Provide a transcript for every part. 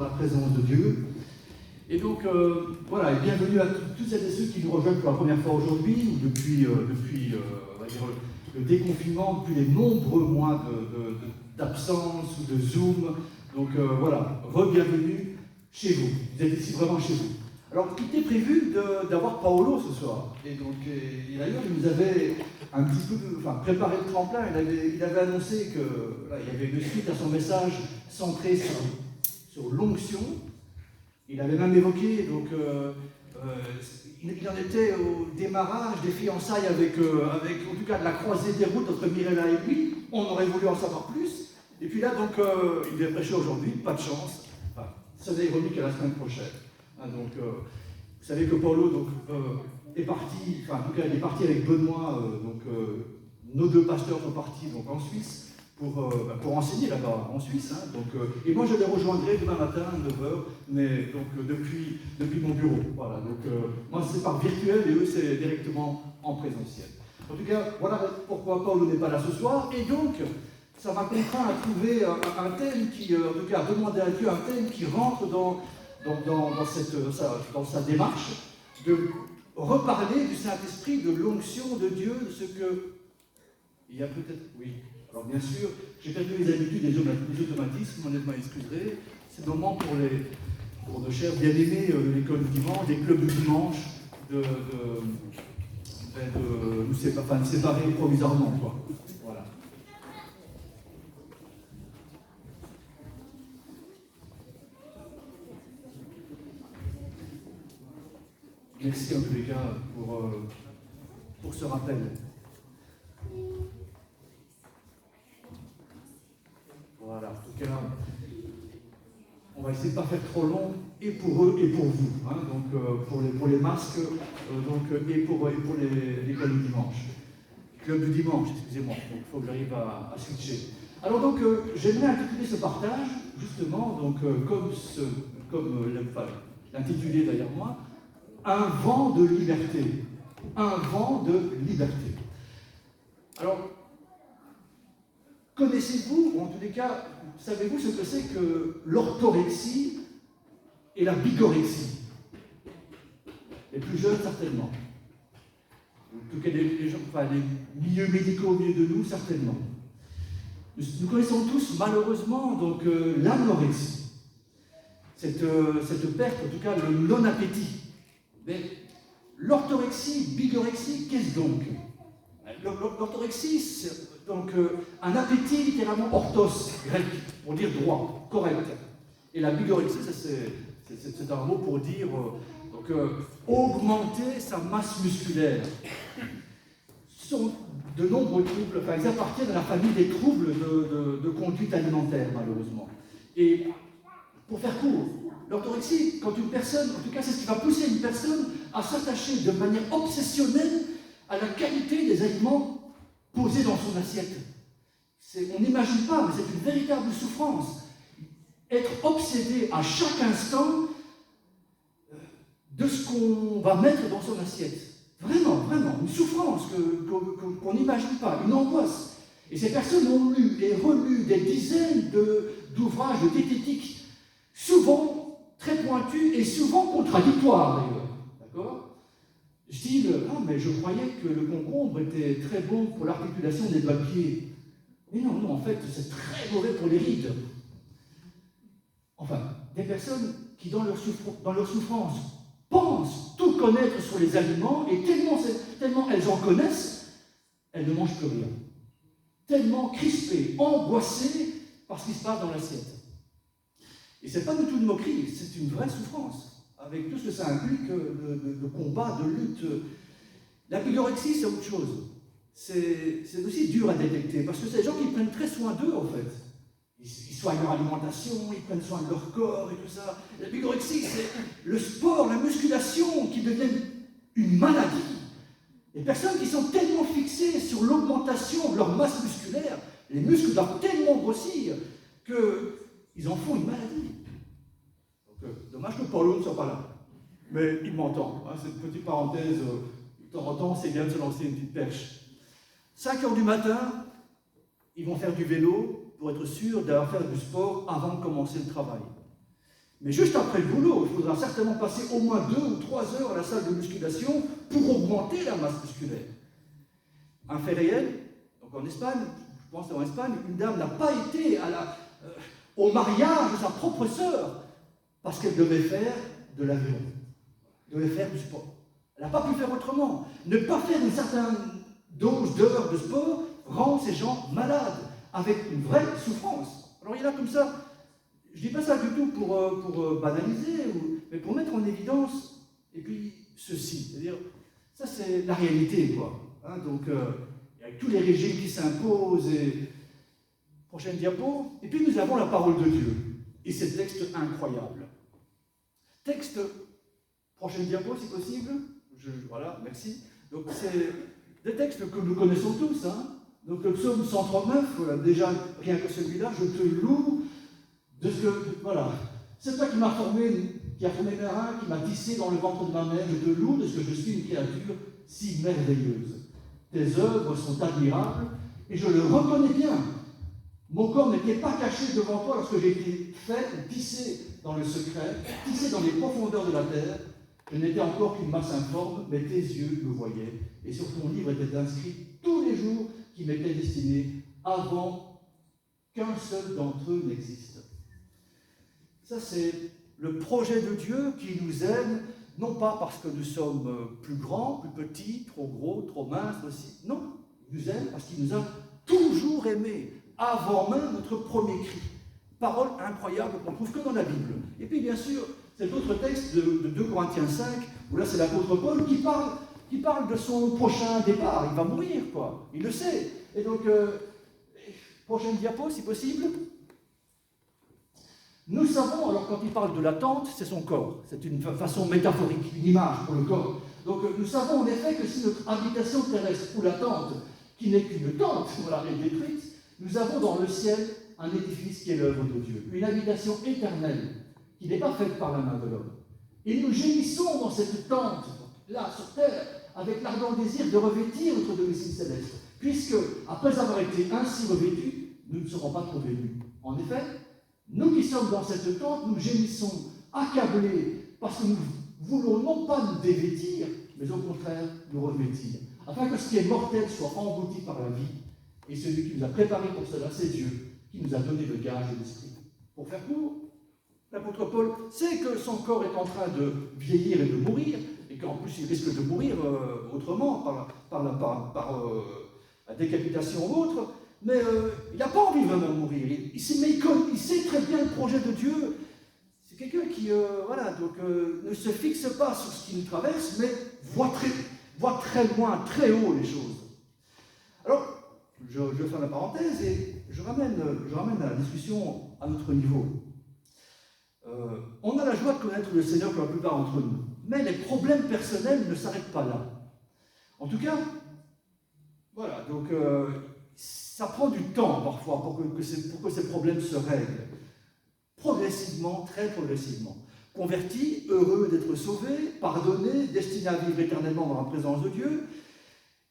la présence de Dieu. Et donc, voilà, et bienvenue à tous celles et ceux qui nous rejoignent pour la première fois aujourd'hui, ou depuis on va dire, le déconfinement, depuis les nombreux mois d'absence ou de Zoom. Donc voilà, re-bienvenue chez vous. Vous êtes ici vraiment chez vous. Alors, il était prévu d'avoir Paolo ce soir. Et donc, et d'ailleurs, il nous avait un petit peu préparé le tremplin. Il avait annoncé que là, il y avait une suite à son message centré sur l'onction. Il avait même évoqué, donc, il en était au démarrage des fiançailles avec, en tout cas, de la croisée des routes entre Mirella et lui. On aurait voulu en savoir plus. Et puis là, donc, il vient prêcher aujourd'hui, pas de chance. Enfin, ça n'est ironique à la semaine prochaine. Hein, donc, vous savez que Paolo donc, est parti, enfin, en tout cas, il est parti avec Benoît. Nos deux pasteurs sont partis donc, en Suisse pour enseigner là-bas en Suisse. Hein, donc, et moi, je les rejoindrai demain matin à 9h, mais donc, depuis mon bureau. Voilà, donc, moi, c'est par virtuel et eux, c'est directement en présentiel. En tout cas, voilà pourquoi Paolo n'est pas là ce soir. Et donc, ça m'a contraint à trouver un thème qui, en tout cas, à demander à Dieu un thème qui rentre dans sa démarche de reparler du Saint-Esprit, de l'onction de Dieu, de ce que... Il y a peut-être... Oui. Alors bien sûr, j'ai perdu les habitudes, les automatismes, honnêtement, excuserez. C'est le moment pour nos chers bien-aimés de l'école du dimanche, des clubs du dimanche, de nous séparer provisoirement, quoi. Voilà. Merci en tous les cas pour ce rappel. Voilà, en tout cas, on va essayer de ne pas faire trop long, et pour eux et pour vous. Hein, donc pour les masques, et pour l'école du dimanche. Club du dimanche, excusez-moi, donc il faut que j'arrive à switcher. Alors donc, j'aimerais intituler ce partage, justement, donc, comme l'intitulé derrière moi, un vent de liberté. Un vent de liberté. Alors, connaissez-vous, ou en tous les cas, savez-vous ce que c'est que l'orthorexie et la bigorexie? Les plus jeunes, certainement. En tout cas, les milieux médicaux au milieu de nous, certainement. Nous connaissons tous, malheureusement, donc, l'anorexie. Cette perte, en tout cas, le non-appétit. Mais l'orthorexie, bigorexie, qu'est-ce donc? L'orthorexie, c'est donc un appétit littéralement orthos, grec, pour dire droit, correct. Et la bigorexie, c'est un mot pour dire augmenter sa masse musculaire. Ce sont de nombreux troubles, enfin ils appartiennent à la famille des troubles de conduite alimentaire, malheureusement. Et pour faire court, l'orthorexie, quand une personne, en tout cas c'est ce qui va pousser une personne à s'attacher de manière obsessionnelle à la qualité des aliments posés dans son assiette. On n'imagine pas, mais c'est une véritable souffrance. Être obsédé à chaque instant de ce qu'on va mettre dans son assiette. Vraiment, vraiment, une souffrance qu'on n'imagine pas, une angoisse. Et ces personnes ont lu et relu des dizaines d'ouvrages de diététique, souvent très pointus et souvent contradictoires d'ailleurs. D'accord ? Style, mais je croyais que le concombre était très bon pour l'articulation des doigts de pied. Mais non, en fait, c'est très mauvais pour les rides. Enfin, des personnes qui, dans leur souffrance, pensent tout connaître sur les aliments, et tellement elles en connaissent, elles ne mangent plus rien. Tellement crispées, angoissées par ce qui se passe dans l'assiette. Et ce n'est pas du tout une moquerie, c'est une vraie souffrance, avec tout ce que ça implique de combat, de lutte. La bigorexie, c'est autre chose. C'est aussi dur à détecter, parce que c'est des gens qui prennent très soin d'eux, en fait. Ils soignent leur alimentation, ils prennent soin de leur corps et tout ça. La bigorexie, c'est le sport, la musculation qui deviennent une maladie. Les personnes qui sont tellement fixées sur l'augmentation de leur masse musculaire, les muscles doivent tellement grossir qu'ils en font une maladie. Donc, dommage que Paulo ne soit pas là. Mais il m'entend. Hein, cette petite parenthèse, de temps en temps, c'est bien de se lancer une petite perche. 5h du matin, ils vont faire du vélo pour être sûrs d'avoir fait du sport avant de commencer le travail. Mais juste après le boulot, il faudra certainement passer au moins 2 ou 3 heures à la salle de musculation pour augmenter la masse musculaire. Un fait réel, donc en Espagne, je pense en Espagne, une dame n'a pas été au mariage de sa propre sœur parce qu'elle devait faire de l'aviron, devait faire du sport. Elle n'a pas pu faire autrement. Ne pas faire une certaine dose d'heures de sport rend ces gens malades, avec une vraie souffrance. Alors il y en a comme ça. Je ne dis pas ça du tout pour banaliser, mais pour mettre en évidence, et puis ceci, c'est-à-dire, ça c'est la réalité, quoi. Hein, donc, avec tous les régimes qui s'imposent, et prochaine diapo, et puis nous avons la parole de Dieu, et ces textes incroyables. Texte, prochaine diapo si possible, voilà, merci. Donc c'est des textes que nous connaissons tous, hein. Donc le psaume 139, voilà, déjà rien que celui-là, je te loue. Voilà, c'est toi qui m'as formé, qui a formé mes reins, qui m'a tissé dans le ventre de ma mère. Je te loue de ce que je suis une créature si merveilleuse. Tes œuvres sont admirables et je le reconnais bien. Mon corps n'était pas caché devant toi lorsque j'ai été fait ou tissé dans le secret, tissé dans les profondeurs de la terre. Je n'étais encore qu'une masse informe, mais tes yeux me voyaient. Et sur ton livre étaient inscrits tous les jours qui m'étaient destinés avant qu'un seul d'entre eux n'existe. Ça, c'est le projet de Dieu qui nous aime, non pas parce que nous sommes plus grands, plus petits, trop gros, trop minces aussi. Non, il nous aime parce qu'il nous a toujours aimés, avant même notre premier cri. Parole incroyable qu'on ne trouve que dans la Bible. Et puis, bien sûr, c'est l'autre texte de 2 Corinthiens 5, où là, c'est l'apôtre Paul qui parle de son prochain départ. Il va mourir, quoi. Il le sait. Et donc, prochaine diapo, si possible. Nous savons, alors quand il parle de la tente, c'est son corps. C'est une façon métaphorique, une image pour le corps. Donc nous savons en effet que si notre habitation terrestre ou la tente, qui n'est qu'une tente, voilà, est détruite, nous avons dans le ciel un édifice qui est l'œuvre de Dieu. Une habitation éternelle, qui n'est pas faite par la main de l'homme. Et nous gémissons dans cette tente, là, sur terre, avec l'ardent désir de revêtir notre domicile céleste. Puisque, après avoir été ainsi revêtus, nous ne serons pas trouvés nus. En effet, nous qui sommes dans cette tente, nous gémissons, accablés, parce que nous voulons non pas nous dévêtir, mais au contraire nous revêtir, afin que ce qui est mortel soit englouti par la vie, et celui qui nous a préparé pour cela, c'est Dieu, qui nous a donné le gage de l'esprit. Pour faire court, l'apôtre Paul sait que son corps est en train de vieillir et de mourir, et qu'en plus il risque de mourir autrement, par la décapitation ou autre, mais il n'a pas envie vraiment de mourir. Il sait très bien le projet de Dieu. C'est quelqu'un qui ne se fixe pas sur ce qui nous traverse, mais voit très loin, très haut les choses. Alors, je fais la parenthèse et je ramène la discussion à notre niveau. On a la joie de connaître le Seigneur pour la plupart d'entre nous, mais les problèmes personnels ne s'arrêtent pas là. En tout cas, voilà, donc ça prend du temps parfois pour que ces problèmes se règlent. Progressivement, très progressivement. Convertis, heureux d'être sauvés, pardonnés, destinés à vivre éternellement dans la présence de Dieu.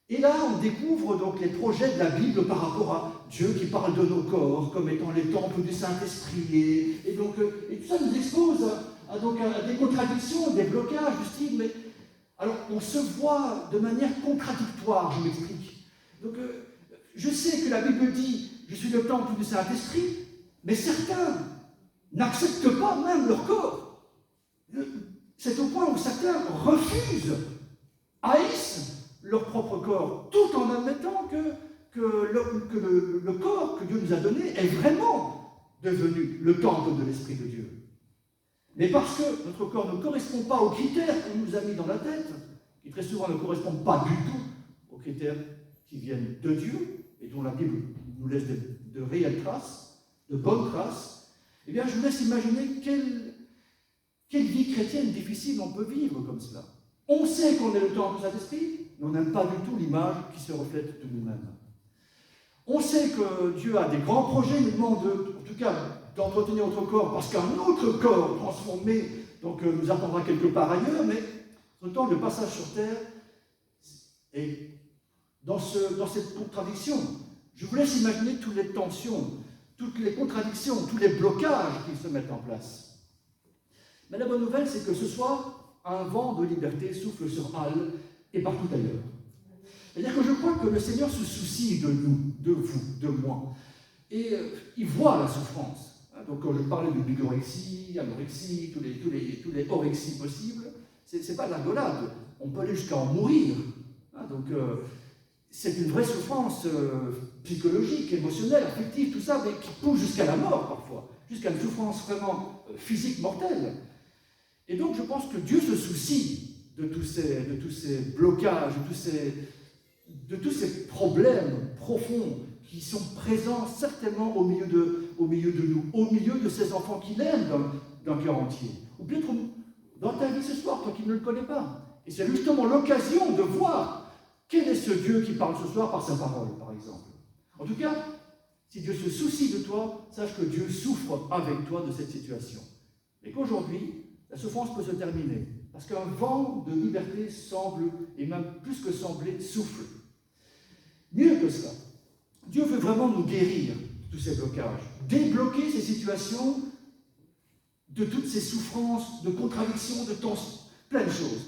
Et là, on découvre donc les projets de la Bible par rapport à Dieu qui parle de nos corps comme étant les temples du Saint-Esprit. Et tout ça nous expose à des contradictions, des blocages du style. Mais alors, on se voit de manière contradictoire, je m'explique. Donc, je sais que la Bible dit « Je suis le temple du Saint-Esprit », mais certains n'acceptent pas même leur corps. C'est au point où certains refusent, haïssent leur propre corps, tout en admettant que le corps que Dieu nous a donné est vraiment devenu le temple de l'Esprit de Dieu. Mais parce que notre corps ne correspond pas aux critères qu'on nous a mis dans la tête, qui très souvent ne correspondent pas du tout aux critères qui viennent de Dieu, et dont la Bible nous laisse de réelles traces, de bonnes traces, eh bien je vous laisse imaginer quelle vie chrétienne difficile on peut vivre comme cela. On sait qu'on est le temple du Saint-Esprit, mais on n'aime pas du tout l'image qui se reflète de nous-mêmes. On sait que Dieu a des grands projets, il nous demande en tout cas d'entretenir notre corps, parce qu'un autre corps transformé nous attendra quelque part ailleurs, mais en temps le passage sur terre est dans cette contradiction. Je vous laisse imaginer toutes les tensions, toutes les contradictions, tous les blocages qui se mettent en place. Mais la bonne nouvelle, c'est que ce soir, un vent de liberté souffle sur Halle et partout ailleurs. C'est-à-dire que je crois que le Seigneur se soucie de nous, de vous, de moi. Et il voit la souffrance. Donc quand je parlais de bigorexie, anorexie, tous les orexies possibles, c'est pas de la rigolade. On peut aller jusqu'à en mourir. Donc c'est une vraie souffrance psychologique, émotionnelle, affective, tout ça, mais qui pousse jusqu'à la mort parfois, jusqu'à une souffrance vraiment physique mortelle. Et donc je pense que Dieu se soucie de tous ces blocages, de tous ces problèmes profonds qui sont présents certainement au milieu de nous, au milieu de ces enfants qu'il aime d'un cœur entier. Ou peut-être dans ta vie ce soir, toi qui ne le connais pas. Et c'est justement l'occasion de voir quel est ce Dieu qui parle ce soir par sa parole, par exemple. En tout cas, si Dieu se soucie de toi, sache que Dieu souffre avec toi de cette situation. Et qu'aujourd'hui, la souffrance peut se terminer. Parce qu'un vent de liberté semble, et même plus que sembler, souffle. Mieux que cela, Dieu veut vraiment nous guérir de tous ces blocages, débloquer ces situations de toutes ces souffrances, de contradictions, de tensions, plein de choses.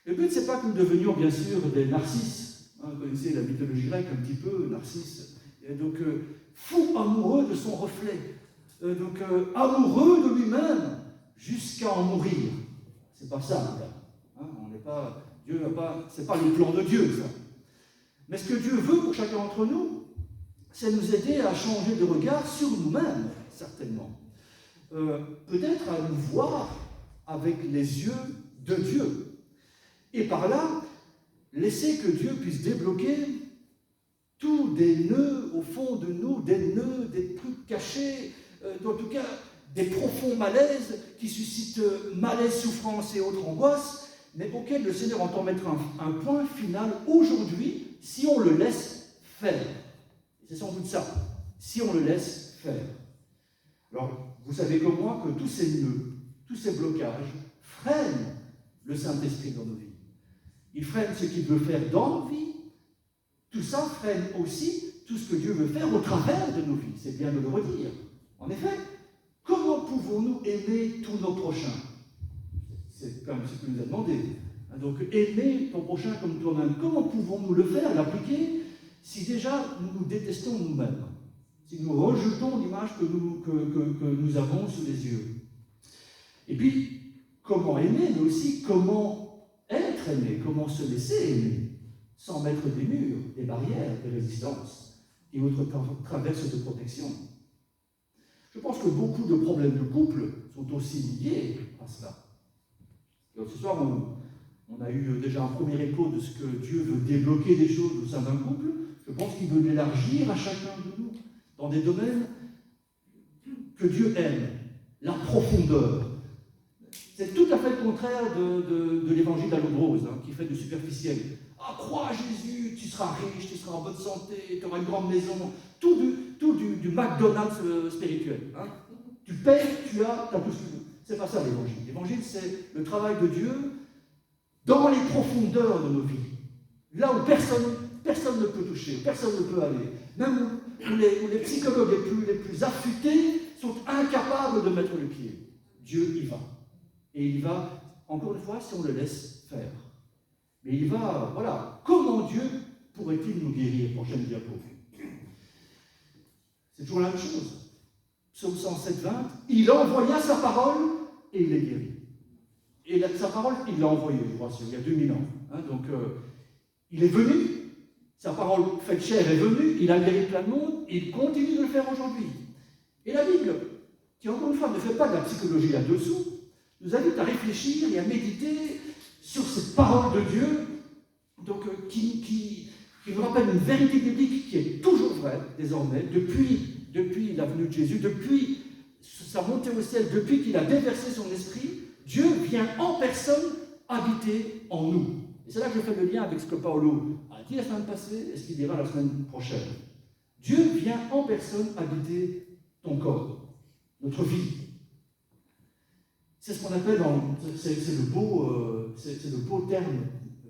Le but, ce n'est pas que nous devenions, bien sûr, des narcisses. Vous connaissez la mythologie grecque un petit peu, Narcisse. Et donc, fou amoureux de son reflet. Amoureux de lui-même, jusqu'à en mourir. C'est pas ça, là. On n'est pas... Dieu n'a pas... C'est pas le plan de Dieu, ça. Mais ce que Dieu veut pour chacun d'entre nous, c'est nous aider à changer de regard sur nous-mêmes, certainement. Peut-être à nous voir avec les yeux de Dieu. Et par là, laisser que Dieu puisse débloquer tous des nœuds au fond de nous, des nœuds, des trucs cachés, en tout cas des profonds malaises qui suscitent malaise, souffrance et autres angoisses, mais auxquels le Seigneur entend mettre un point final aujourd'hui, si on le laisse faire. C'est sans doute ça, si on le laisse faire. Alors, vous savez comme moi que tous ces nœuds, tous ces blocages freinent le Saint-Esprit dans nos vies. Ils freinent ce qu'il veut faire dans nos vies. Tout ça freine aussi tout ce que Dieu veut faire au travers de nos vies. C'est bien de le redire. En effet, comment pouvons-nous aimer tous nos prochains? C'est quand même ce qu'il nous a demandé. Donc, aimer ton prochain comme toi-même. Comment pouvons-nous le faire, l'appliquer, si déjà nous nous détestons nous-mêmes? Si nous rejetons l'image que nous avons sous les yeux. Et puis, comment aimer, mais aussi comment être aimé, comment se laisser aimer, sans mettre des murs, des barrières, des résistances et autres traverses de protection. Je pense que beaucoup de problèmes de couple sont aussi liés à cela. Donc, ce soir, on a eu déjà un premier écho de ce que Dieu veut débloquer des choses au sein d'un couple. Je pense qu'il veut l'élargir à chacun de nous dans des domaines que Dieu aime, la profondeur. C'est tout à fait le contraire de l'évangile à l'eau de rose, qui fait du superficiel. Ah, crois à Jésus, tu seras riche, tu seras en bonne santé, tu auras une grande maison. Tout du McDonald's spirituel. Tu payes, tu as tout ce que tu veux. C'est pas ça l'évangile. L'évangile, c'est le travail de Dieu dans les profondeurs de nos vies. Là où personne ne peut toucher, personne ne peut aller. Même où les psychologues les plus affûtés sont incapables de mettre le pied. Dieu y va. Et il va, encore une fois, si on le laisse faire. Mais il va, voilà. Comment Dieu pourrait-il nous guérir? Prochaine diapo. C'est toujours la même chose. Psaume 107, 20. Il envoya sa parole et il est guéri. Et sa parole, il l'a envoyée, je crois, il y a 2000 ans. Il est venu. Sa parole faite chair est venue. Il a guéri plein de monde. Il continue de le faire aujourd'hui. Et la Bible, qui encore une fois ne fait pas de la psychologie là-dessous, nous invite à réfléchir et à méditer sur cette parole de Dieu, qui nous rappelle une vérité biblique qui est toujours vraie, désormais, depuis la venue de Jésus, depuis sa montée au ciel, depuis qu'il a déversé son esprit, Dieu vient en personne habiter en nous. Et c'est là que je fais le lien avec ce que Paolo a dit la semaine passée et ce qu'il dira la semaine prochaine. Dieu vient en personne habiter ton corps, notre vie. C'est ce qu'on appelle, c'est le beau terme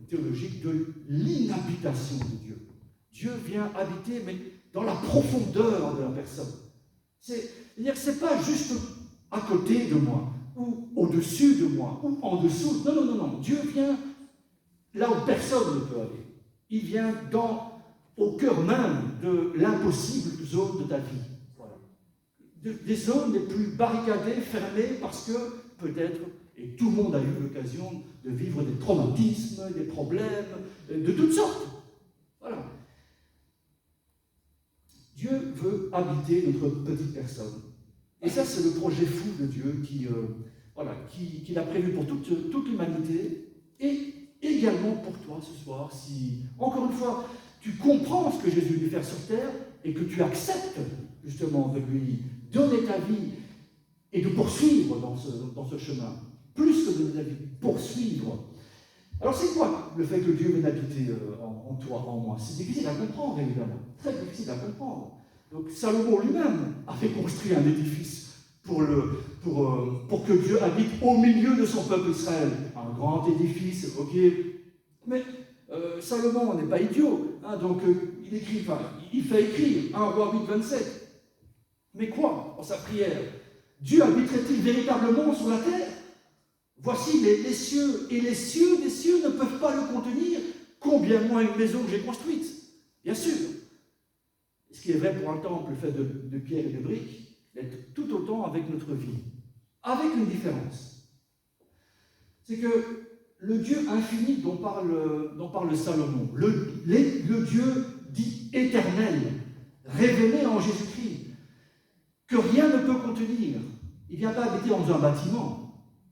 théologique de l'inhabitation de Dieu. Dieu vient habiter, mais dans la profondeur de la personne. C'est-à-dire que ce n'est pas juste à côté de moi, ou ou au-dessus de moi, ou en dessous. Non, non, non, non. Dieu vient là où personne ne peut aller. Il vient au cœur même de l'impossible zone de ta vie. Voilà. Des zones les plus barricadées, fermées, parce que peut-être, et tout le monde a eu l'occasion de vivre des traumatismes, des problèmes, de toutes sortes. Voilà. Dieu veut habiter notre petite personne. Et ça, c'est le projet fou de Dieu qu'il a prévu pour toute l'humanité et également pour toi ce soir. Si, encore une fois, tu comprends ce que Jésus veut faire sur terre et que tu acceptes justement de lui donner ta vie et de poursuivre dans ce chemin, plus que de la vie, poursuivre. Alors c'est quoi le fait que Dieu vienne habiter en toi, en moi? C'est difficile à comprendre, évidemment, très difficile à comprendre. Donc Salomon lui-même avait construit un édifice pour que Dieu habite au milieu de son peuple Israël. Un grand édifice, ok. Mais Salomon n'est pas idiot, hein, donc il fait écrire 1 Roi 8, 27. Mais quoi, en sa prière? Dieu habiterait-il véritablement sur la terre? Voici les cieux, et les cieux des cieux ne peuvent pas le contenir, combien moins une maison que j'ai construite. Bien sûr. Ce qui est vrai pour un temple fait de pierre et de briques, est tout autant avec notre vie. Avec une différence. C'est que le Dieu infini dont parle Salomon, le Dieu dit éternel, révélé en Jésus-Christ, que rien ne peut contenir, il ne vient pas habiter dans un bâtiment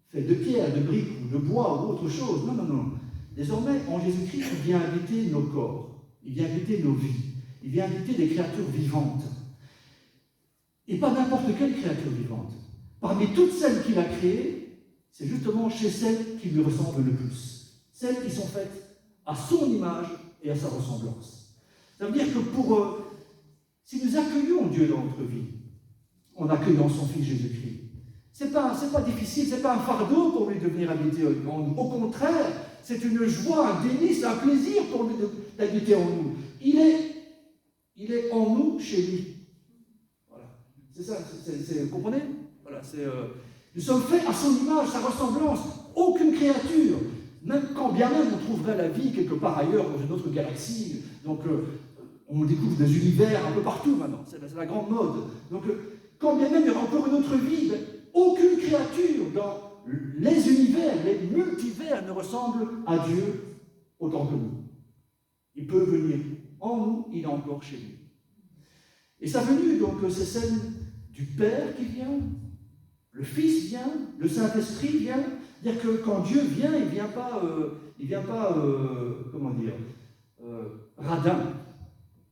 fait de pierre, de briques ou de bois ou autre chose. Non, non, non. Désormais, en Jésus-Christ, il vient habiter nos corps, il vient habiter nos vies, il vient habiter des créatures vivantes. Et pas n'importe quelle créature vivante. Parmi toutes celles qu'il a créées, c'est justement chez celles qui lui ressemblent le plus. Celles qui sont faites à son image et à sa ressemblance. Ça veut dire que si nous accueillons Dieu dans notre vie, en accueillant son Fils Jésus-Christ, c'est pas difficile, c'est pas un fardeau pour lui de venir habiter en nous. Au contraire, c'est une joie, un délice, un plaisir pour lui d'habiter en nous. Il est en nous, chez lui. Voilà. C'est ça, vous comprenez? Voilà, nous sommes faits à son image, sa ressemblance. Aucune créature, même quand bien même on trouverait la vie quelque part ailleurs, dans une autre galaxie, donc on découvre des univers un peu partout maintenant, c'est la grande mode. Donc quand bien même il y aura encore une autre vie, aucune créature dans les univers, les multivers ne ressemble à Dieu autant que nous. Il peut venir en nous, il est encore chez lui. Et sa venue, donc, c'est celle du Père qui vient, le Fils vient, le Saint-Esprit vient. C'est-à-dire que quand Dieu vient, il ne vient pas, radin.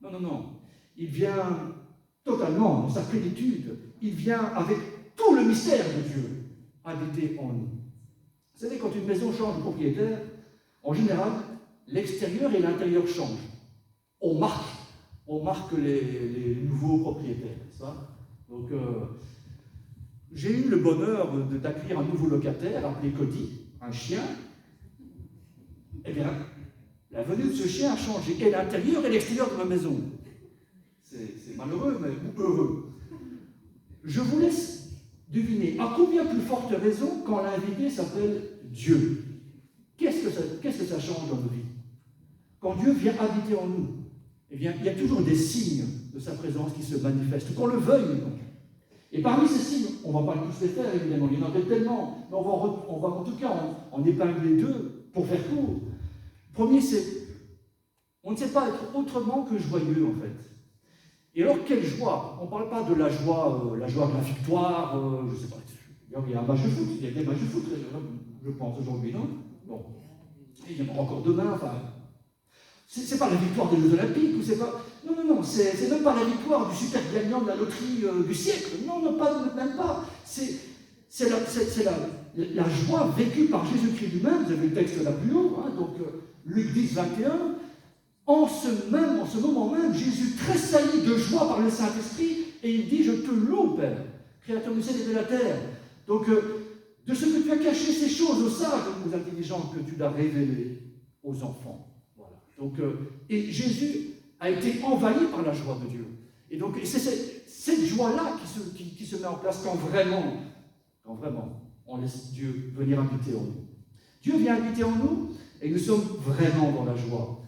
Non, non, non. Il vient totalement, dans sa plénitude. Il vient avec tout le mystère de Dieu habiter en nous. Vous savez, quand une maison change de propriétaire, en général, l'extérieur et l'intérieur changent. On marque les nouveaux propriétaires, n'est-ce pas? Donc, j'ai eu le bonheur d'accueillir un nouveau locataire appelé Cody, un chien. Eh bien, la venue de ce chien a changé et l'intérieur et l'extérieur de ma maison. C'est malheureux, mais heureux. Je vous laisse deviner à combien plus forte raison quand l'invité s'appelle Dieu. Qu'est-ce que ça change dans nos vies? Quand Dieu vient habiter en nous, eh bien, il y a toujours des signes de sa présence qui se manifestent, qu'on le veuille ou non. Et parmi ces signes, on ne va pas tous les faire, évidemment, il y en a tellement, mais on va en tout cas en épingler deux pour faire court. Le premier, c'est on ne sait pas être autrement que joyeux, en fait. Et alors, quelle joie? On ne parle pas de la joie de la victoire, je ne sais pas, il y a un match de foot, il y a des matchs de foot, je pense, aujourd'hui, non? Bon. Et il y en aura encore demain, enfin. C'est pas la victoire des Jeux Olympiques, ou c'est pas. Non, non, non, c'est même pas la victoire du super gagnant de la loterie du siècle. Non, non, même pas. C'est la joie vécue par Jésus-Christ lui-même. Vous avez le texte là plus haut, hein, donc Luc 10, 21. En ce moment même, Jésus tressaillit de joie par le Saint-Esprit et il dit: je te loue, Père, créateur du ciel et de la terre. Donc, de ce que tu as caché ces choses aux sages, aux intelligents, que tu l'as révélé aux enfants. Voilà. Donc, et Jésus a été envahi par la joie de Dieu. Et donc, c'est cette joie-là qui se met en place quand vraiment on laisse Dieu venir habiter en nous. Dieu vient habiter en nous et nous sommes vraiment dans la joie.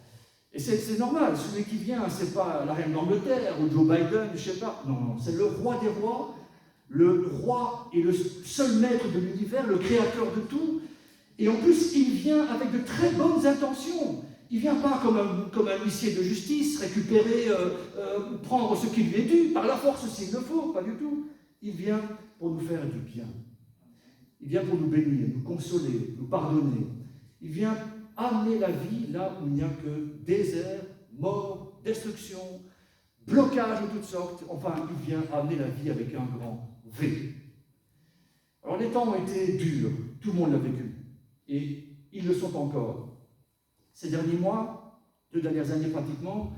Et c'est normal, celui qui vient, c'est pas la reine d'Angleterre ou Joe Biden, je sais pas. Non, c'est le roi des rois, le roi et le seul maître de l'univers, le créateur de tout. Et en plus, il vient avec de très bonnes intentions. Il ne vient pas comme un huissier de justice, récupérer, prendre ce qui lui est dû, par la force s'il le faut, pas du tout. Il vient pour nous faire du bien. Il vient pour nous bénir, nous consoler, nous pardonner. Il vient amener la vie là où il n'y a que désert, mort, destruction, blocage de toutes sortes. Enfin, il vient amener la vie avec un grand V. Alors les temps ont été durs, tout le monde l'a vécu. Et ils le sont encore. Ces derniers mois, 2 dernières années pratiquement,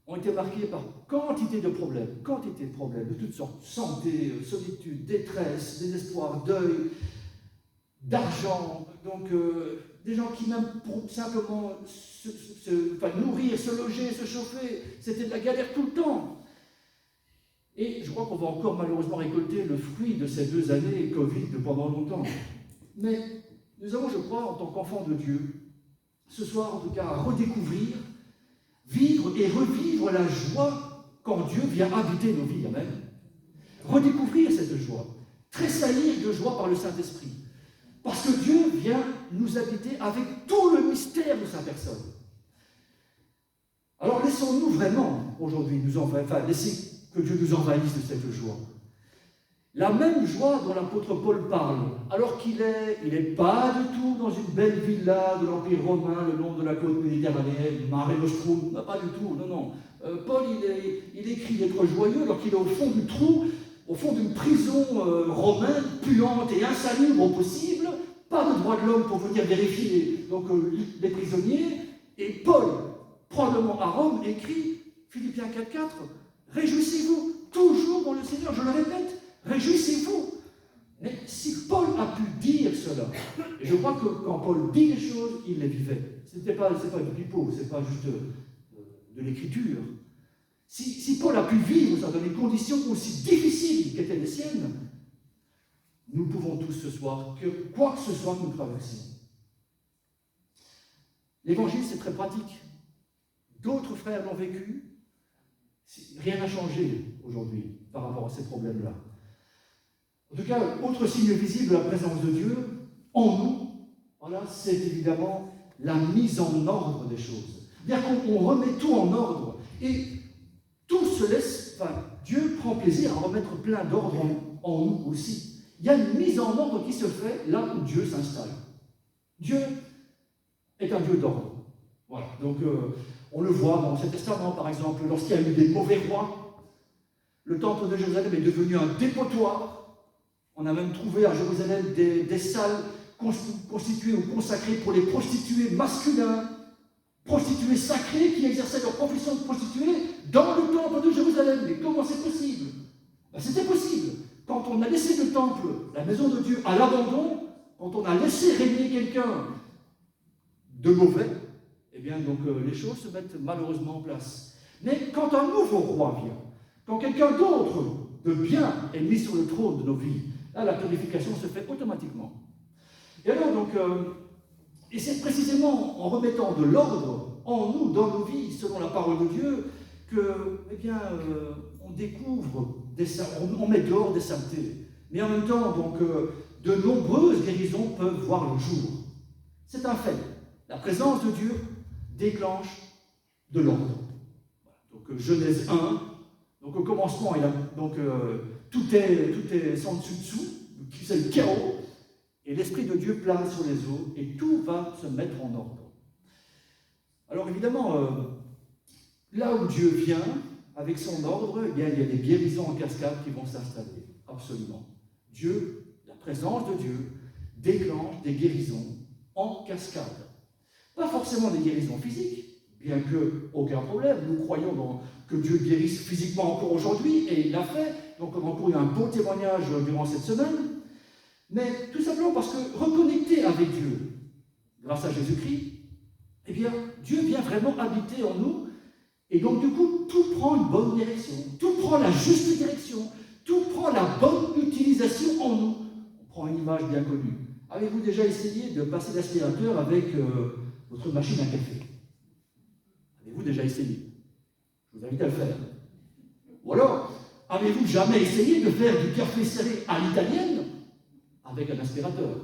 ont été marqués par quantité de problèmes de toutes sortes, santé, solitude, détresse, désespoir, deuil, d'argent, donc des gens qui même pour simplement nourrir, se loger, se chauffer, c'était de la galère tout le temps. Et je crois qu'on va encore malheureusement récolter le fruit de ces 2 années Covid pendant longtemps. Mais nous avons, je crois, en tant qu'enfants de Dieu, ce soir en tout cas, à redécouvrir, vivre et revivre la joie quand Dieu vient habiter nos vies. Amen. Redécouvrir cette joie, tressaillir de joie par le Saint-Esprit. Parce que Dieu vient nous habiter avec tout le mystère de sa personne. Alors laissons-nous vraiment, aujourd'hui, laisser que Dieu nous envahisse de cette joie. La même joie dont l'apôtre Paul parle, alors qu'il n'est pas du tout dans une belle villa de l'Empire romain, le long de la côte méditerranéenne, Mare Nostrum, pas du tout, non. Paul, il écrit d'être joyeux alors qu'il est au fond du trou, au fond d'une prison romaine, puante et insalubre au possible, pas de droit de l'homme pour venir vérifier les prisonniers, et Paul, probablement à Rome, écrit, Philippiens 4.4, « Réjouissez-vous toujours dans le Seigneur », je le répète, réjouissez-vous. Mais si Paul a pu dire cela, et je crois que quand Paul dit les choses, il les vivait. C'est pas du pipeau, c'est pas juste de l'écriture. Si Paul a pu vivre ça dans des conditions aussi difficiles qu'étaient les siennes, nous pouvons tous ce soir, que quoi que ce soit que nous traversions. L'évangile, c'est très pratique. D'autres frères l'ont vécu. Rien n'a changé aujourd'hui par rapport à ces problèmes-là. En tout cas, autre signe visible de la présence de Dieu en nous, voilà, c'est évidemment la mise en ordre des choses. C'est-à-dire qu'on remet tout en ordre et tout se laisse, Dieu prend plaisir à remettre plein d'ordre en nous aussi. Il y a une mise en ordre qui se fait là où Dieu s'installe. Dieu est un Dieu d'ordre. Voilà, donc on le voit dans l'Ancien Testament, par exemple, lorsqu'il y a eu des mauvais rois, le temple de Jérusalem est devenu un dépotoir. On a même trouvé à Jérusalem des salles constituées ou consacrées pour les prostituées masculins, prostituées sacrées qui exerçaient leur profession de prostituées dans le temple de Jérusalem. Mais comment c'est possible? C'était possible. Quand on a laissé le temple, la maison de Dieu, à l'abandon, quand on a laissé régner quelqu'un de mauvais, eh bien donc les choses se mettent malheureusement en place. Mais quand un nouveau roi vient, quand quelqu'un d'autre de bien est mis sur le trône de nos vies, là la purification se fait automatiquement. Et alors donc, et c'est précisément en remettant de l'ordre en nous, dans nos vies, selon la parole de Dieu, que, eh bien, on découvre, on met dehors des saletés. Mais en même temps, donc, de nombreuses guérisons peuvent voir le jour. C'est un fait. La présence de Dieu déclenche de l'ordre. Donc Genèse 1, donc au commencement, tout est sans dessus-dessous, c'est le chaos, et l'Esprit de Dieu plane sur les eaux, et tout va se mettre en ordre. Alors évidemment, là où Dieu vient, avec son ordre, eh bien, il y a des guérisons en cascade qui vont s'installer, absolument. Dieu, la présence de Dieu, déclenche des guérisons en cascade. Pas forcément des guérisons physiques, bien que aucun problème. Nous croyons que Dieu guérisse physiquement encore aujourd'hui, et il l'a fait. Donc on a encore eu un beau témoignage durant cette semaine. Mais tout simplement parce que reconnecté avec Dieu, grâce à Jésus-Christ, eh bien, Dieu vient vraiment habiter en nous. Et donc du coup, tout prend une bonne direction, tout prend la juste direction, tout prend la bonne utilisation en nous. On prend une image bien connue. Avez-vous déjà essayé de passer l'aspirateur avec votre machine à café? Avez-vous déjà essayé? Je vous invite à le faire. Ou alors, avez-vous jamais essayé de faire du café serré à l'italienne avec un aspirateur?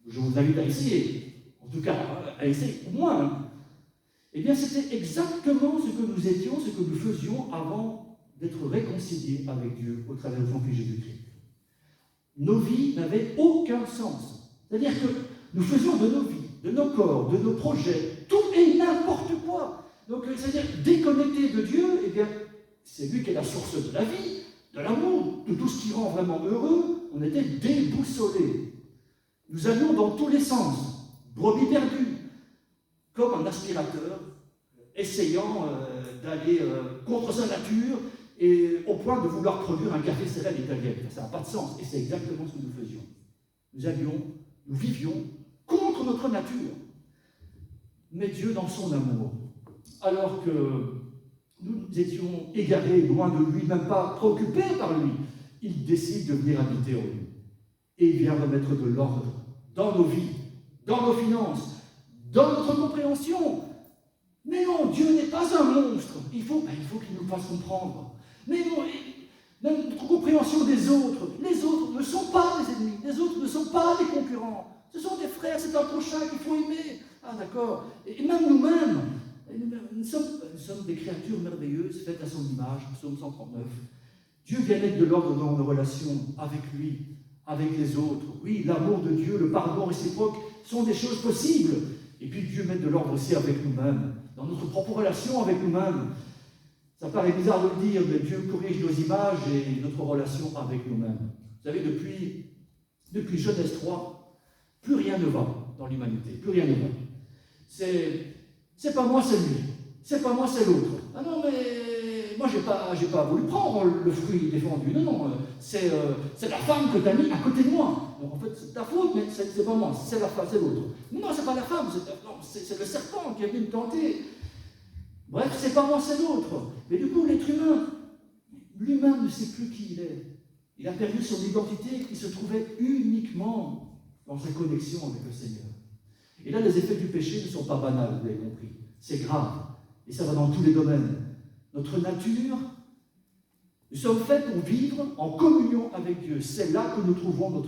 Je vous invite à essayer. En tout cas, à essayer au moins. Hein. Eh bien, c'était exactement ce que nous étions, ce que nous faisions avant d'être réconciliés avec Dieu au travers de son Fils Jésus-Christ. Nos vies n'avaient aucun sens. C'est-à-dire que nous faisions de nos vies, de nos corps, de nos projets, tout et n'importe quoi. Donc, c'est-à-dire déconnecté de Dieu, eh bien, c'est lui qui est la source de la vie, de l'amour, de tout ce qui rend vraiment heureux. On était déboussolés. Nous allions dans tous les sens, brebis perdues, comme un aspirateur, essayant d'aller contre sa nature et au point de vouloir produire un café serré à l'italienne. Ça n'a pas de sens, et c'est exactement ce que nous faisions. Nous vivions contre notre nature. Mais Dieu, dans son amour, alors que nous étions égarés, loin de lui, même pas préoccupés par lui, il décide de venir habiter en nous. Et il vient remettre de l'ordre dans nos vies, dans nos finances, dans notre compréhension. Mais non, Dieu n'est pas un monstre. Il faut qu'il nous fasse comprendre. Mais non, notre compréhension des autres, les autres ne sont pas des ennemis, les autres ne sont pas des concurrents. Ce sont des frères, c'est un prochain qu'il faut aimer. Ah d'accord. Et même nous-mêmes, nous sommes des créatures merveilleuses, faites à son image, psaume 139. Dieu vient mettre de l'ordre dans nos relations avec lui, avec les autres. Oui, l'amour de Dieu, le pardon réciproque sont des choses possibles. Et puis Dieu met de l'ordre aussi avec nous-mêmes, dans notre propre relation avec nous-mêmes. Ça paraît bizarre de le dire, mais Dieu corrige nos images et notre relation avec nous-mêmes. Vous savez, depuis Genèse 3, plus rien ne va dans l'humanité, plus rien ne va. C'est pas moi, c'est lui. C'est pas moi, c'est l'autre. Ah non, mais moi, j'ai pas voulu prendre le fruit défendu. Non, c'est la femme que tu as mis à côté de moi. Donc en fait, c'est ta faute, mais c'est pas moi, c'est la femme, c'est l'autre. Non, c'est pas la femme, c'est le serpent qui a venu me tenter. Bref, c'est pas moi, c'est l'autre. Mais du coup, l'être humain, lui-même ne sait plus qui il est. Il a perdu son identité qui se trouvait uniquement dans sa connexion avec le Seigneur. Et là, les effets du péché ne sont pas banals, vous l'avez compris. C'est grave. Et ça va dans tous les domaines. Notre nature, nous sommes faits pour vivre en communion avec Dieu. C'est là que nous trouvons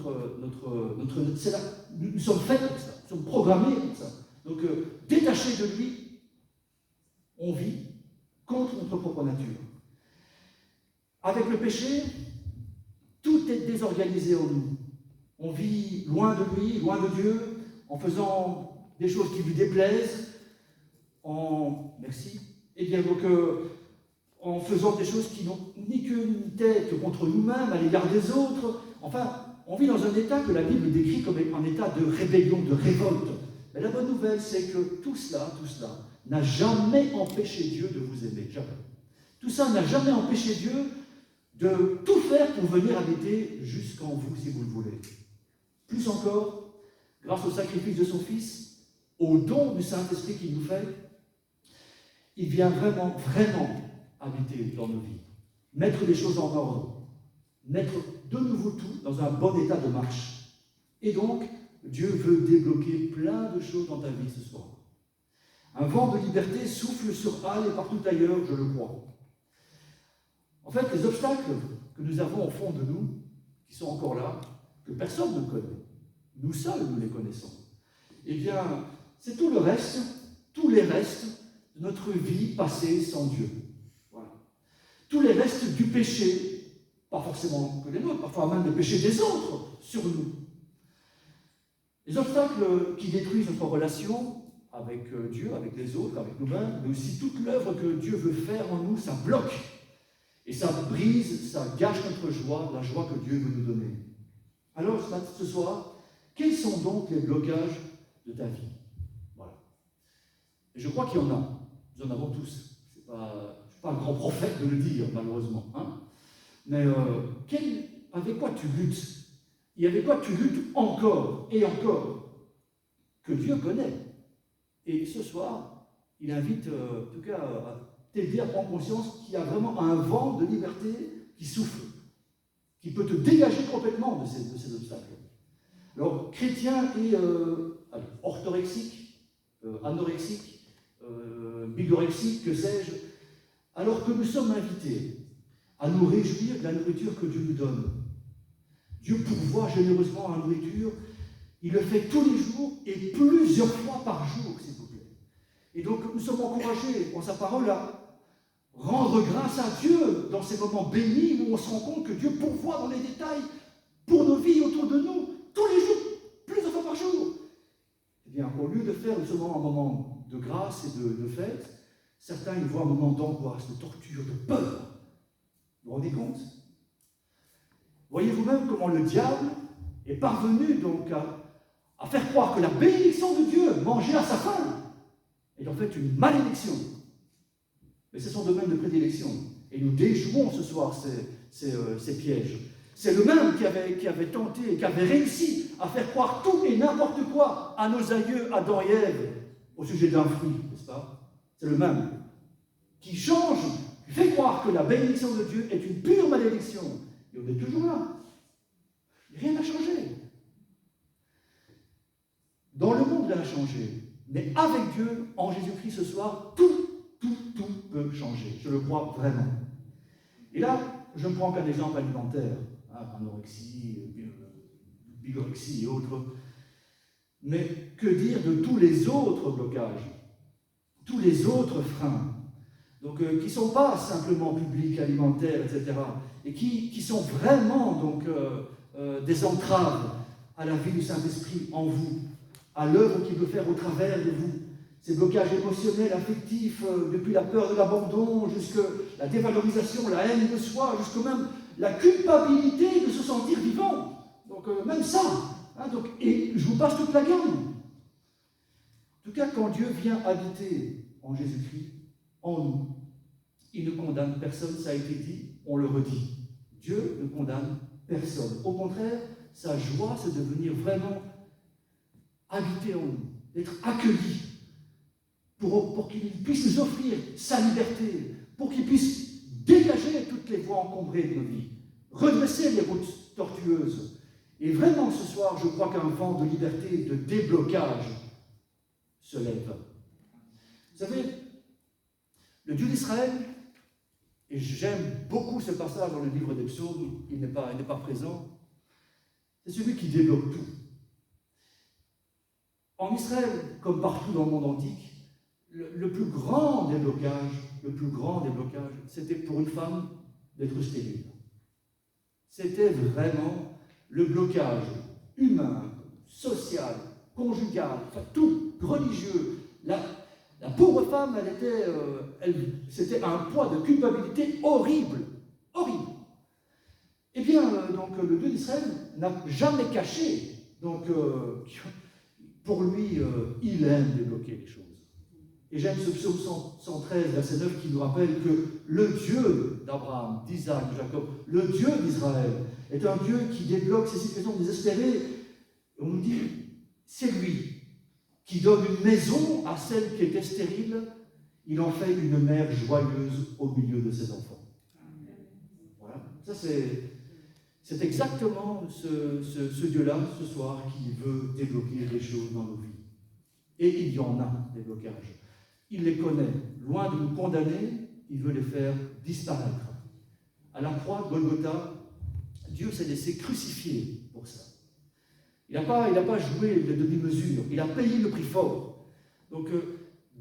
c'est là, nous sommes faits pour ça. Nous sommes programmés pour ça. Donc, détachés de lui, on vit contre notre propre nature. Avec le péché, tout est désorganisé en nous. On vit loin de lui, loin de Dieu, en faisant des choses qui lui déplaisent, et bien donc, en faisant des choses qui n'ont ni queue ni tête contre nous-mêmes, à l'égard des autres. Enfin, on vit dans un état que la Bible décrit comme un état de rébellion, de révolte. Mais la bonne nouvelle, c'est que tout cela n'a jamais empêché Dieu de vous aimer. Jamais. Tout ça n'a jamais empêché Dieu de tout faire pour venir habiter jusqu'en vous, si vous le voulez. Plus encore, grâce au sacrifice de son Fils, au don du Saint-Esprit qu'il nous fait, il vient vraiment habiter dans nos vies, mettre les choses en ordre, mettre de nouveau tout dans un bon état de marche. Et donc, Dieu veut débloquer plein de choses dans ta vie ce soir. Un vent de liberté souffle sur Halle et partout ailleurs, je le crois. En fait, les obstacles que nous avons au fond de nous, qui sont encore là, que personne ne connaît, nous seuls nous les connaissons, eh bien, c'est tout le reste, tous les restes de notre vie passée sans Dieu. Voilà. Tous les restes du péché, pas forcément que les nôtres, parfois même des péchés des autres sur nous. Les obstacles qui détruisent notre relation avec Dieu, avec les autres, avec nous-mêmes, mais aussi toute l'œuvre que Dieu veut faire en nous, ça bloque. Et ça brise, ça gâche notre joie, la joie que Dieu veut nous donner. Alors, ce soir, quels sont donc les blocages de ta vie? Voilà. Et je crois qu'il y en a. Nous en avons tous. Je ne suis pas un grand prophète de le dire, malheureusement. Hein. Mais avec quoi tu luttes? Et avec quoi tu luttes encore et encore? Que Dieu connaît. Et ce soir, il invite, en tout cas, à t'aider à prendre conscience qu'il y a vraiment un vent de liberté qui souffle. qui peut te dégager complètement de ces obstacles. Alors, chrétien et orthorexique, anorexique, bigorexique, que sais-je, alors que nous sommes invités à nous réjouir de la nourriture que Dieu nous donne. Dieu pourvoit généreusement à la nourriture, il le fait tous les jours et plusieurs fois par jour, s'il vous plaît. Et donc, nous sommes encouragés en sa parole à rendre grâce à Dieu dans ces moments bénis où on se rend compte que Dieu pourvoit dans les détails pour nos vies autour de nous, tous les jours, plusieurs fois par jour. Eh bien, au lieu de faire seulement un moment de grâce et de fête, certains y voient un moment d'angoisse, de torture, de peur. Vous vous rendez compte? Voyez vous-même comment le diable est parvenu donc à faire croire que la bénédiction de Dieu, mangée à sa faim, est en fait une malédiction. Mais c'est son domaine de prédilection. Et nous déjouons ce soir ces pièges. C'est le même qui avait tenté et qui avait réussi à faire croire tout et n'importe quoi à nos aïeux Adam et Ève au sujet d'un fruit, n'est-ce pas? C'est le même qui change, qui fait croire que la bénédiction de Dieu est une pure malédiction. Et on est toujours là. Rien n'a changé. Dans le monde, rien n'a changé. Mais avec Dieu, en Jésus-Christ ce soir, tout peut changer. Je le crois vraiment. Et là, je ne prends qu'un exemple alimentaire, anorexie, bigorexie et autres. Mais que dire de tous les autres blocages, tous les autres freins, donc, qui ne sont pas simplement publics, alimentaires, etc., et qui sont vraiment donc, des entraves à la vie du Saint-Esprit en vous, à l'œuvre qu'il veut faire au travers de vous. Ces blocages émotionnels, affectifs, depuis la peur de l'abandon, jusqu'à la dévalorisation, la haine de soi, jusqu'à même la culpabilité de se sentir vivant. Donc, même ça. Et je vous passe toute la gamme. En tout cas, quand Dieu vient habiter en Jésus-Christ, en nous, il ne condamne personne, ça a été dit, on le redit. Dieu ne condamne personne. Au contraire, sa joie, c'est de venir vraiment habiter en nous, d'être accueilli, pour qu'il puisse nous offrir sa liberté, pour qu'il puisse dégager toutes les voies encombrées de nos vies, redresser les routes tortueuses. Et vraiment, ce soir, je crois qu'un vent de liberté, de déblocage se lève. Vous savez, le Dieu d'Israël, et j'aime beaucoup ce passage dans le livre des psaumes, il n'est pas présent, c'est celui qui débloque tout. En Israël, comme partout dans le monde antique, le plus grand déblocage, c'était pour une femme d'être stérile. C'était vraiment le blocage humain, social, conjugal, enfin tout, religieux. La pauvre femme, c'était un poids de culpabilité horrible, horrible. Eh bien, donc le Dieu d'Israël n'a jamais caché. Donc, pour lui, il aime débloquer les choses. Et j'aime ce psaume 113, verset 9, qui nous rappelle que le Dieu d'Abraham, d'Isaac, de Jacob, le Dieu d'Israël, est un Dieu qui débloque ces situations désespérées. On nous dit, c'est lui qui donne une maison à celle qui était stérile, il en fait une mère joyeuse au milieu de ses enfants. Voilà. Ça, c'est exactement ce Dieu-là, ce soir, qui veut débloquer les choses dans nos vies. Et il y en a des blocages. Il les connaît. Loin de nous condamner, il veut les faire disparaître. À la croix, Golgotha, Dieu s'est laissé crucifier pour ça. Il n'a pas joué de demi-mesure, il a payé le prix fort. Donc,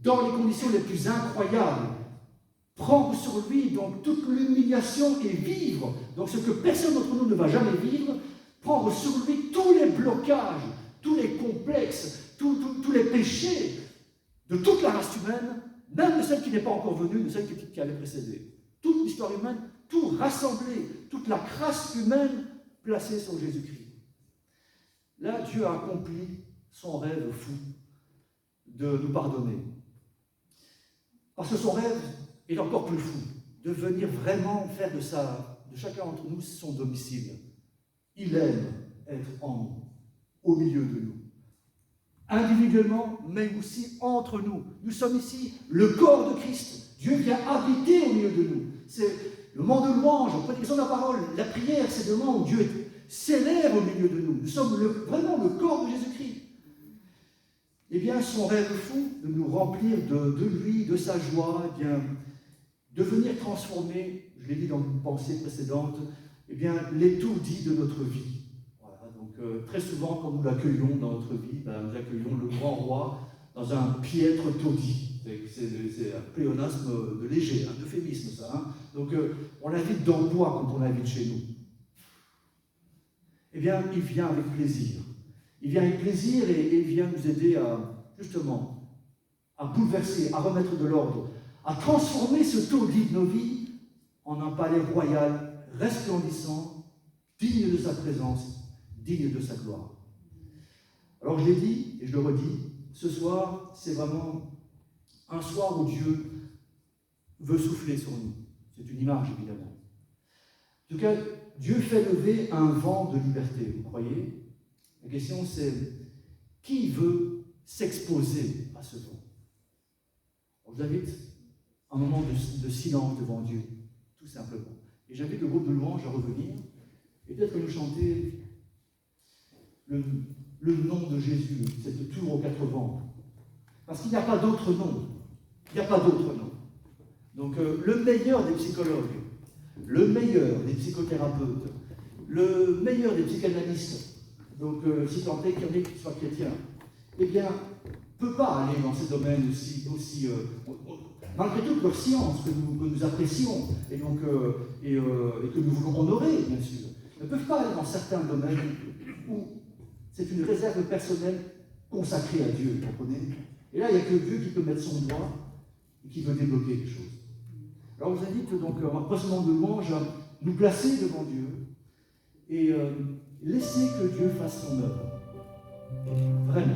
dans les conditions les plus incroyables, prendre sur lui donc toute l'humiliation et vivre donc ce que personne d'entre nous ne va jamais vivre, prendre sur lui tous les blocages, tous les complexes, tous les péchés de toute la race humaine, même de celle qui n'est pas encore venue, de celle qui allait précéder. Toute l'histoire humaine, tout rassemblé, toute la crasse humaine placée sur Jésus-Christ. Là, Dieu a accompli son rêve fou de nous pardonner. Parce que son rêve est encore plus fou, de venir vraiment faire de chacun d'entre nous son domicile. Il aime être en nous, au milieu de nous. Individuellement, mais aussi entre nous. Nous sommes ici le corps de Christ. Dieu vient habiter au milieu de nous. Le moment de louange, en prédication de la parole, la prière, c'est le moment où Dieu s'élève au milieu de nous. Nous sommes vraiment le corps de Jésus-Christ. Eh bien, son rêve fou de nous remplir de lui, de sa joie, eh bien, de venir transformer, je l'ai dit dans une pensée précédente, eh bien, l'étourdi de notre vie. Voilà, donc, très souvent, quand nous l'accueillons dans notre vie, nous accueillons le grand roi dans un piètre taudis. C'est un pléonasme de léger, un euphémisme, ça. Hein. Donc, on l'invite dans le bois quand on l'invite chez nous. Eh bien, il vient avec plaisir. Il vient avec plaisir et il vient nous aider justement, à bouleverser, à remettre de l'ordre, à transformer ce taudis de nos vies en un palais royal, resplendissant, digne de sa présence, digne de sa gloire. Alors, je l'ai dit et je le redis, ce soir, c'est vraiment un soir où Dieu veut souffler sur nous. C'est une image, évidemment. En tout cas, Dieu fait lever un vent de liberté, vous croyez? La question, c'est qui veut s'exposer à ce vent? On vous invite à un moment de silence devant Dieu, tout simplement. Et j'invite le groupe de louanges à revenir et peut-être que nous chanter le nom de Jésus, cette tour aux quatre vents. Parce qu'il n'y a pas d'autre nom. Il n'y a pas d'autre nom. Donc, le meilleur des psychologues, le meilleur des psychothérapeutes, le meilleur des psychanalystes, donc si tant est qu'il y en ait qui soient chrétiens, eh bien, ne peut pas aller dans ces domaines aussi malgré toute leur science que nous apprécions et, donc, et que nous voulons honorer, bien sûr, ne peuvent pas aller dans certains domaines où c'est une réserve personnelle consacrée à Dieu, vous comprenez? Et là, il n'y a que Dieu qui peut mettre son doigt et qui veut débloquer les choses. Alors, je vous invite donc, en procédant de louange, à nous placer devant Dieu et laisser que Dieu fasse son œuvre. Vraiment.